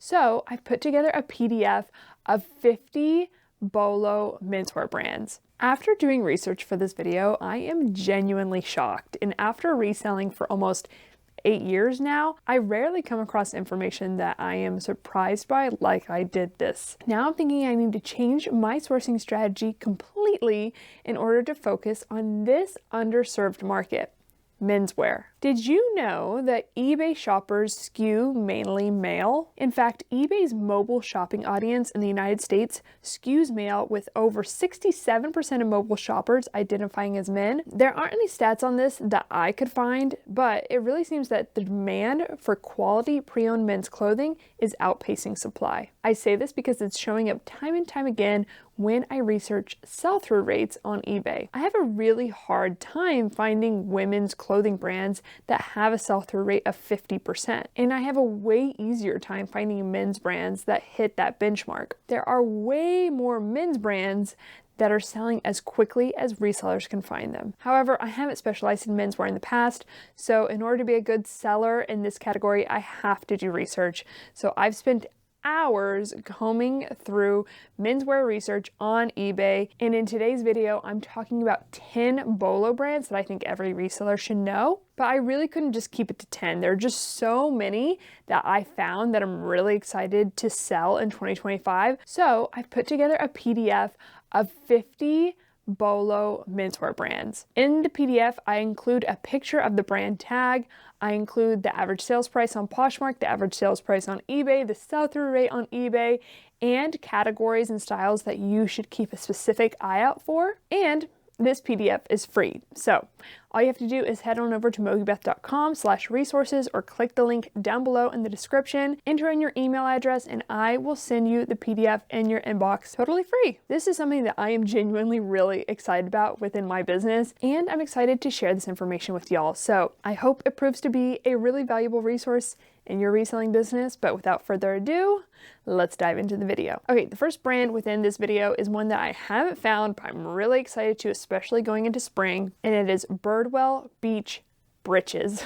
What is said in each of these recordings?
So I've put together a PDF of 50 BOLO menswear brands. After doing research for this video, I am genuinely shocked. And after reselling for almost 8 years now, I rarely come across information that I am surprised by like I did this. Now I'm thinking I need to change my sourcing strategy completely in order to focus on this underserved market, menswear. Did you know that eBay shoppers skew mainly male? In fact, eBay's mobile shopping audience in the United States skews male, with over 67% of mobile shoppers identifying as men. There aren't any stats on this that I could find, but it really seems that the demand for quality pre-owned men's clothing is outpacing supply. I say this because it's showing up time and time again when I research sell-through rates on eBay. I have a really hard time finding women's clothing brands that have a sell-through rate of 50%. And I have a way easier time finding men's brands that hit that benchmark. There are way more men's brands that are selling as quickly as resellers can find them. However, I haven't specialized in menswear in the past, so in order to be a good seller in this category, I have to do research. So I've spent hours combing through menswear research on eBay, and in today's video I'm talking about 10 BOLO brands that I think every reseller should know. But I really couldn't just keep it to 10. There are just so many that I found that I'm really excited to sell in 2025. So I've put together a PDF of 50 BOLO menswear brands. In the PDF, I include a picture of the brand tag. I include the average sales price on Poshmark, the average sales price on eBay, the sell-through rate on eBay, and categories and styles that you should keep a specific eye out for. And this PDF is free. So all you have to do is head on over to mogibeth.com/resources or click the link down below in the description, enter in your email address, and I will send you the PDF in your inbox totally free. This is something that I am genuinely really excited about within my business, and I'm excited to share this information with y'all. So I hope it proves to be a really valuable resource in your reselling business. But without further ado, let's dive into the video. Okay, the first brand within this video is one that I haven't found, but I'm really excited to, especially going into spring, and it is Birdwell Beach Britches.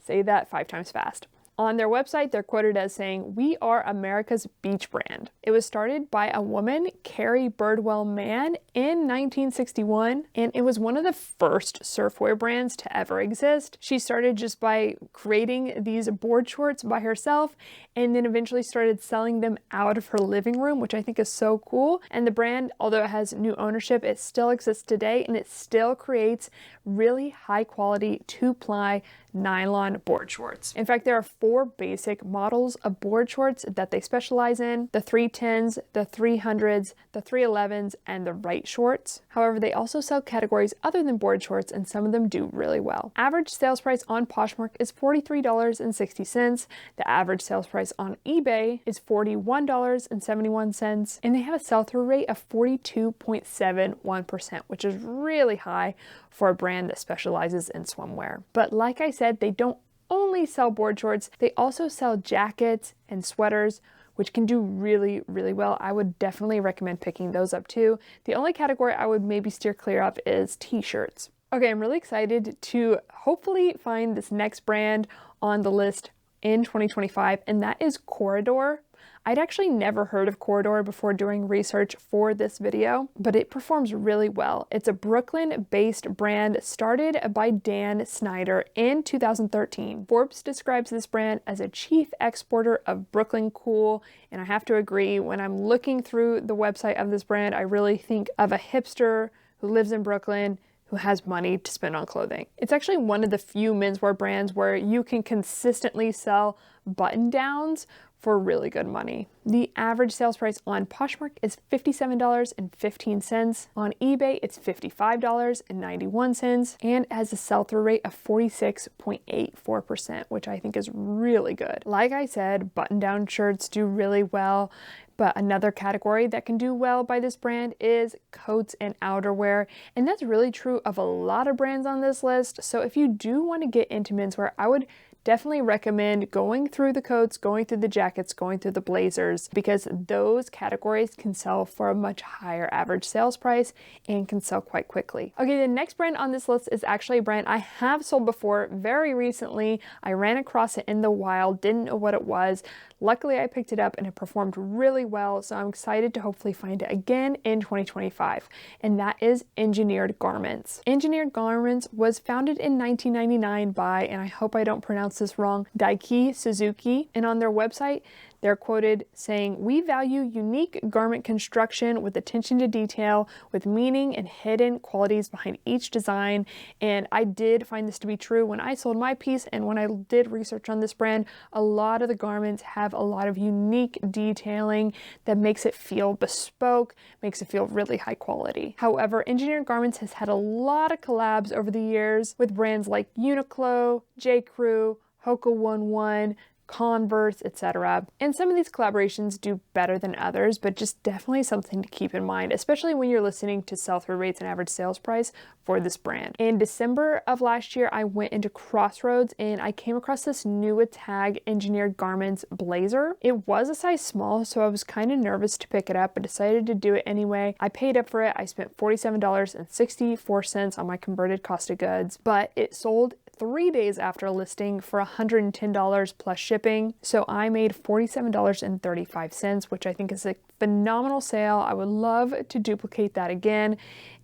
Say that 5 times fast. On their website, they're quoted as saying, "We are America's beach brand." It was started by a woman, Carrie Birdwell Mann, in 1961, and it was one of the first surfwear brands to ever exist. She started just by creating these board shorts by herself, and then eventually started selling them out of her living room, which I think is so cool. And the brand, although it has new ownership, it still exists today, and it still creates really high quality 2-ply nylon board shorts. In fact, there are 4 basic models of board shorts that they specialize in: the 310s, the 300s, the 311s, and the right shorts. However, they also sell categories other than board shorts, and some of them do really well. Average sales price on Poshmark is $43.60. The average sales price on eBay is $41.71, and they have a sell-through rate of 42.71%, which is really high for a brand that specializes in swimwear. But like I said, they don't only sell board shorts, they also sell jackets and sweaters, which can do really, really well. I would definitely recommend picking those up too. The only category I would maybe steer clear of is t-shirts. Okay, I'm really excited to hopefully find this next brand on the list in 2025, and that is Corridor. I'd actually never heard of Corridor before doing research for this video, but it performs really well. It's a Brooklyn-based brand started by Dan Snyder in 2013. Forbes describes this brand as a chief exporter of Brooklyn cool, and I have to agree. When I'm looking through the website of this brand, I really think of a hipster who lives in Brooklyn, who has money to spend on clothing. It's actually one of the few menswear brands where you can consistently sell button-downs for really good money. The average sales price on Poshmark is $57.15. On eBay, it's $55.91, and has a sell-through rate of 46.84%, which I think is really good. Like I said, button-down shirts do really well, but another category that can do well by this brand is coats and outerwear, and that's really true of a lot of brands on this list. So if you do want to get into menswear, I would definitely recommend going through the coats, going through the jackets, going through the blazers, because those categories can sell for a much higher average sales price and can sell quite quickly. Okay, the next brand on this list is actually a brand I have sold before very recently. I ran across it in the wild, didn't know what it was. Luckily, I picked it up and it performed really well, so I'm excited to hopefully find it again in 2025, and that is Engineered Garments. Engineered Garments was founded in 1999 by, and I hope I don't pronounce this wrong, Daiki Suzuki, and on their website, they're quoted saying, "We value unique garment construction with attention to detail, with meaning and hidden qualities behind each design." And I did find this to be true when I sold my piece, and when I did research on this brand, a lot of the garments have a lot of unique detailing that makes it feel bespoke, makes it feel really high quality. However, Engineered Garments has had a lot of collabs over the years with brands like Uniqlo, J. Crew, Hoka 11, Converse, etc. And some of these collaborations do better than others, but just definitely something to keep in mind, especially when you're listening to sell-through rates and average sales price for this brand. In December of last year, I went into Crossroads and I came across this new tag Engineered Garments blazer. It was a size small, so I was kind of nervous to pick it up, but decided to do it anyway. I paid up for it. I spent $47.64 on my converted cost of goods, but it sold 3 days after listing for $110 plus shipping. So I made $47.35, which I think is a phenomenal sale. I would love to duplicate that again,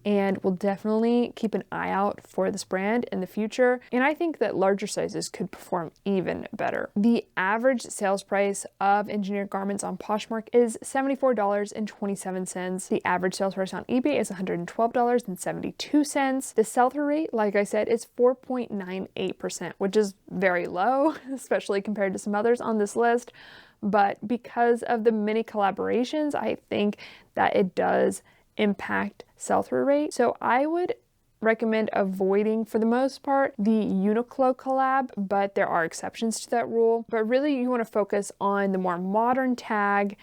and will definitely keep an eye out for this brand in the future. And I think that larger sizes could perform even better. The average sales price of Engineered Garments on Poshmark is $74.27. The average sales price on eBay is $112.72. The sell-through rate, like I said, is 4.98%, which is very low, especially compared to some others on this list. But because of the many collaborations, I think that it does impact sell-through rate. So I would recommend avoiding, for the most part, the Uniqlo collab, but there are exceptions to that rule. But really, you want to focus on the more modern tag.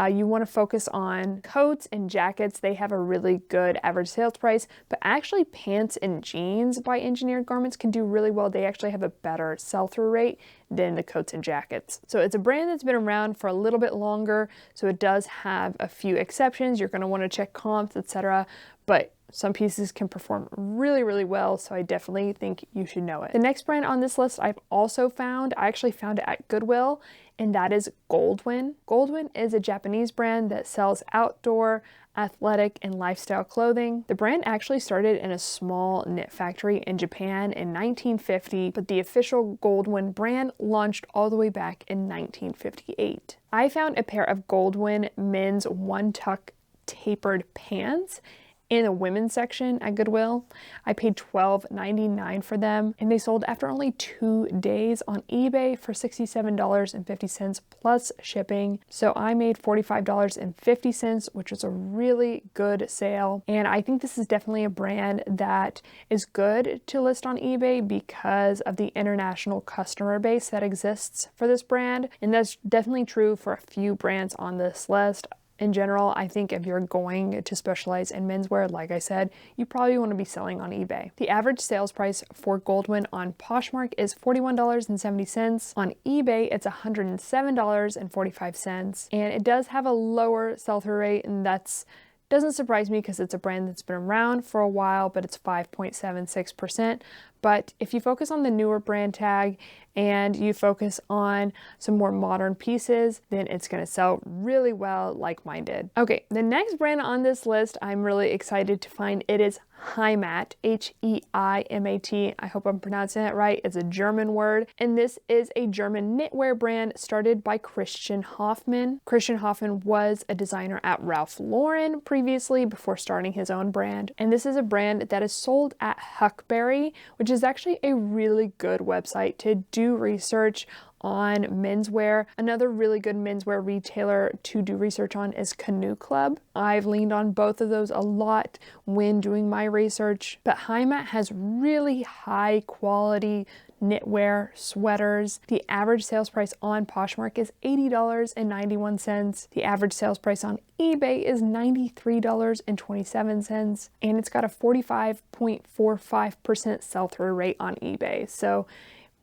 You want to focus on coats and jackets. They have a really good average sales price, but actually pants and jeans by Engineered Garments can do really well. They actually have a better sell-through rate than the coats and jackets. So it's a brand that's been around for a little bit longer, so it does have a few exceptions. You're going to want to check comps, etc. But some pieces can perform really, really well, so I definitely think you should know it. The next brand on this list I've also found, I actually found it at Goodwill, and that is Goldwin. Goldwin is a Japanese brand that sells outdoor, athletic, and lifestyle clothing. The brand actually started in a small knit factory in Japan in 1950, but the official Goldwin brand launched all the way back in 1958. I found a pair of Goldwin men's one-tuck tapered pants in the women's section at Goodwill. I paid $12.99 for them, and they sold after only 2 days on eBay for $67.50 plus shipping. So I made $45.50, which was a really good sale. And I think this is definitely a brand that is good to list on eBay because of the international customer base that exists for this brand. And that's definitely true for a few brands on this list. In general, I think if you're going to specialize in menswear, like I said, you probably want to be selling on eBay. The average sales price for Goldwin on Poshmark is $41.70. On eBay, it's $107.45. And it does have a lower sell-through rate, and that's doesn't surprise me because it's a brand that's been around for a while, but it's 5.76%. But if you focus on the newer brand tag and you focus on some more modern pieces, then it's going to sell really well like mine did. Okay, the next brand on this list I'm really excited to find. It is Heimat, Heimat. I hope I'm pronouncing that right. It's a German word, and this is a German knitwear brand started by Christian Hoffmann. Christian Hoffmann was a designer at Ralph Lauren previously before starting his own brand, and this is a brand that is sold at Huckberry, which is actually a really good website to do research on menswear. Another really good menswear retailer to do research on is Canoe Club. I've leaned on both of those a lot when doing my research, but Heimat has really high quality knitwear, sweaters. The average sales price on Poshmark is $80.91. The average sales price on eBay is $93.27, and it's got a 45.45% sell-through rate on eBay. So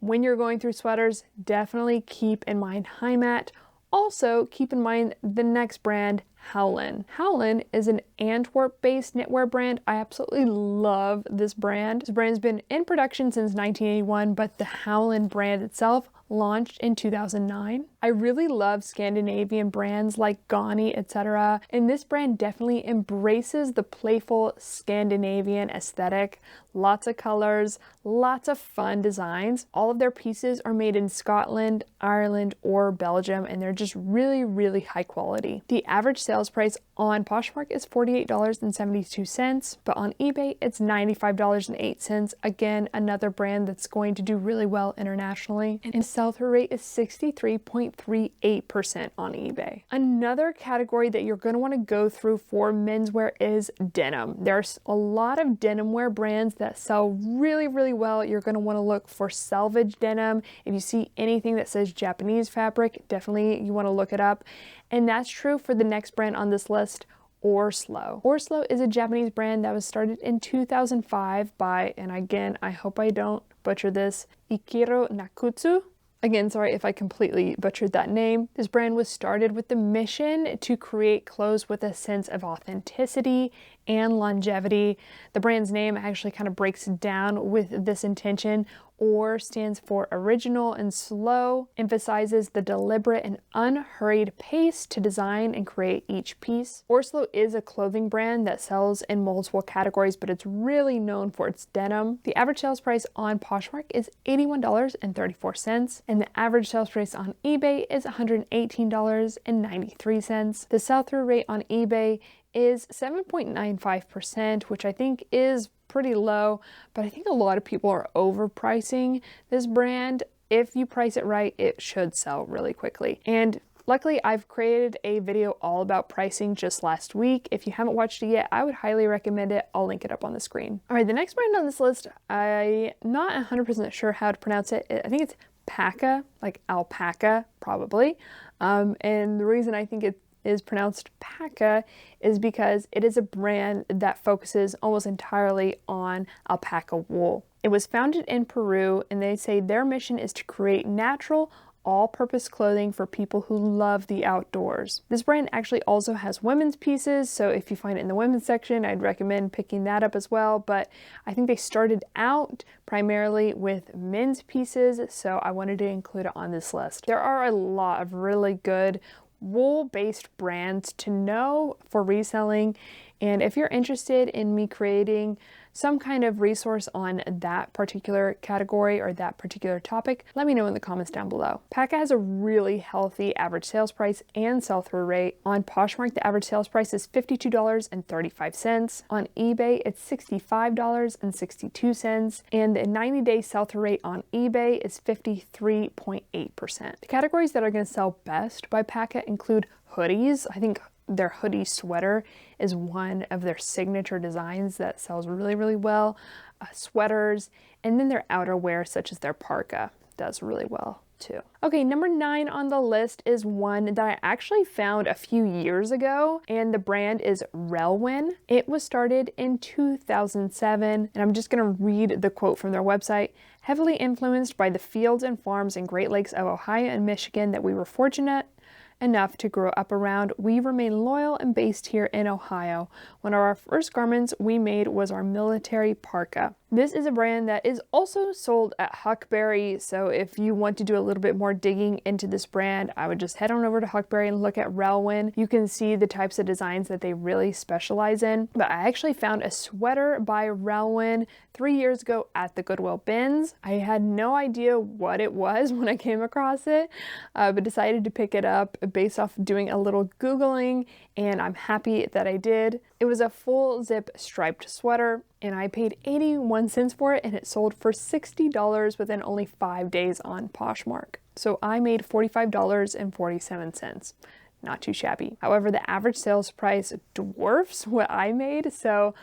when you're going through sweaters, definitely keep in mind Heimat. Also, keep in mind the next brand, Howlin. Howlin is an Antwerp-based knitwear brand. I absolutely love this brand. This brand's been in production since 1981, but the Howlin brand itself launched in 2009. I really love Scandinavian brands like Gani, etc. And this brand definitely embraces the playful Scandinavian aesthetic. Lots of colors, lots of fun designs. All of their pieces are made in Scotland, Ireland, or Belgium, and they're just really, really high quality. The average sales price on Poshmark is $48.72, but on eBay it's $95.08. Again, another brand that's going to do really well internationally. And the sell-through rate is 63.38% on eBay. Another category that you're going to want to go through for menswear is denim. There's a lot of denim wear brands that sell really, really well. You're going to want to look for selvage denim. If you see anything that says Japanese fabric, definitely you want to look it up. And that's true for the next brand on this list, Orlo. Orlo is a Japanese brand that was started in 2005 by, and again, I hope I don't butcher this, Ikiro Nakutsu. Again, sorry if I completely butchered that name. This brand was started with the mission to create clothes with a sense of authenticity and longevity. The brand's name actually kind of breaks down with this intention. Or stands for original and slow, emphasizes the deliberate and unhurried pace to design and create each piece. Orlo is a clothing brand that sells in multiple categories, but it's really known for its denim. The average sales price on Poshmark is $81.34, and the average sales price on eBay is $118.93. The sell-through rate on eBay is 7.95%, which I think is pretty low, but I think a lot of people are overpricing this brand. If you price it right, it should sell really quickly. And luckily, I've created a video all about pricing just last week. If you haven't watched it yet, I would highly recommend it. I'll link it up on the screen. All right, the next brand on this list, I'm not 100% sure how to pronounce it. I think it's Paka, like alpaca, probably. And the reason I think it is pronounced Paka is because it is a brand that focuses almost entirely on alpaca wool. It was founded in Peru, and they say their mission is to create natural, all-purpose clothing for people who love the outdoors. This brand actually also has women's pieces, so if you find it in the women's section, I'd recommend picking that up as well, but I think they started out primarily with men's pieces, so I wanted to include it on this list. There are a lot of really good wool-based brands to know for reselling, and if you're interested in me creating some kind of resource on that particular category or that particular topic, let me know in the comments down below. Paka has a really healthy average sales price and sell-through rate. On Poshmark, the average sales price is $52.35. On eBay, it's $65.62, and the 90-day sell-through rate on eBay is 53.8%. The categories that are going to sell best by Paka include hoodies. I think their hoodie sweater is one of their signature designs that sells really, really well. Sweaters, and then their outerwear, such as their parka, does really well too. Okay, number 9 on the list is one that I actually found a few years ago, and the brand is Relwen. It was started in 2007, and I'm just gonna read the quote from their website. Heavily influenced by the fields and farms in Great Lakes of Ohio and Michigan that we were fortunate enough to grow up around, we remain loyal and based here in Ohio. One of our first garments we made was our military parka. This is a brand that is also sold at Huckberry, so if you want to do a little bit more digging into this brand, I would just head on over to Huckberry and look at Relwen. You can see the types of designs that they really specialize in. But I actually found a sweater by Relwen 3 years ago at the Goodwill bins. I had no idea what it was when I came across it, but decided to pick it up based off doing a little Googling, and I'm happy that I did. It was a full zip striped sweater, and I paid 81 cents for it, and it sold for $60 within only 5 days on Poshmark. So I made $45.47. Not too shabby. However, the average sales price dwarfs what I made, so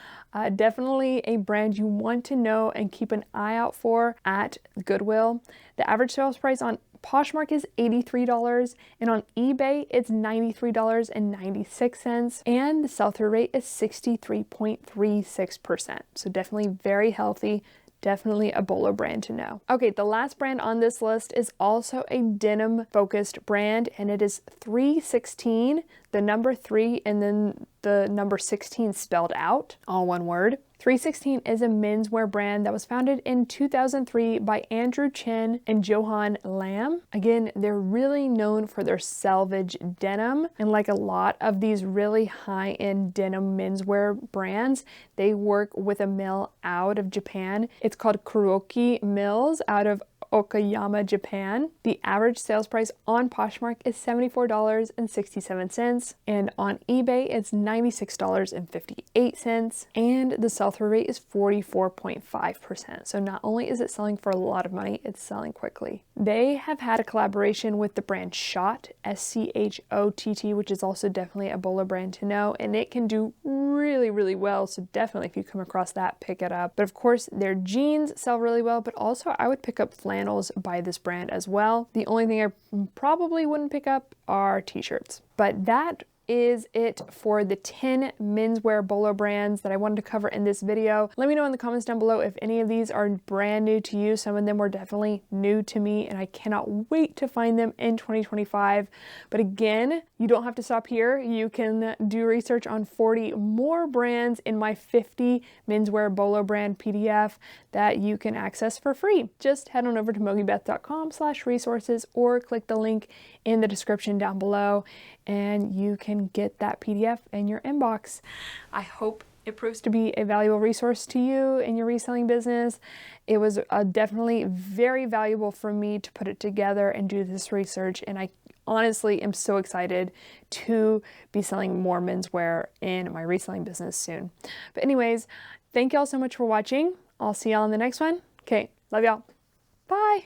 definitely a brand you want to know and keep an eye out for at Goodwill. The average sales price on Poshmark is $83, and on eBay it's $93.96, and the sell-through rate is 63.36%. So definitely very healthy. definitely a BOLO brand to know. Okay, the last brand on this list is also a denim focused brand, and it is 316, the number 3 and then the number 16 spelled out, all one word. 316 is a menswear brand that was founded in 2003 by Andrew Chen and Johan Lam. Again, they're really known for their selvage denim, and like a lot of these really high-end denim menswear brands, they work with a mill out of Japan. It's called Kuroki Mills out of Okayama, Japan. The average sales price on Poshmark is $74.67, and on eBay it's $96.58, and the sell-through rate is 44.5%. So not only is it selling for a lot of money, it's selling quickly. They have had a collaboration with the brand Schott, S-C-H-O-T-T, which is also definitely a BOLO brand to know, and it can do really, really well. So definitely if you come across that, pick it up. But of course, their jeans sell really well, but also I would pick up flannels by this brand as well. The only thing I probably wouldn't pick up are t-shirts. But that is it for the 10 menswear BOLO brands that I wanted to cover in this video. Let me know in the comments down below if any of these are brand new to you. Some of them were definitely new to me, and I cannot wait to find them in 2025. But again, you don't have to stop here. You can do research on 40 more brands in my 50 menswear BOLO brand PDF that you can access for free. Just head on over to mogibeth.com/resources or click the link in the description down below, and you can get that PDF in your inbox. I hope it proves to be a valuable resource to you in your reselling business. It was definitely very valuable for me to put it together and do this research, and I honestly am so excited to be selling more menswear in my reselling business soon. But anyways, thank y'all so much for watching. I'll see y'all in the next one. Okay, love y'all. Bye.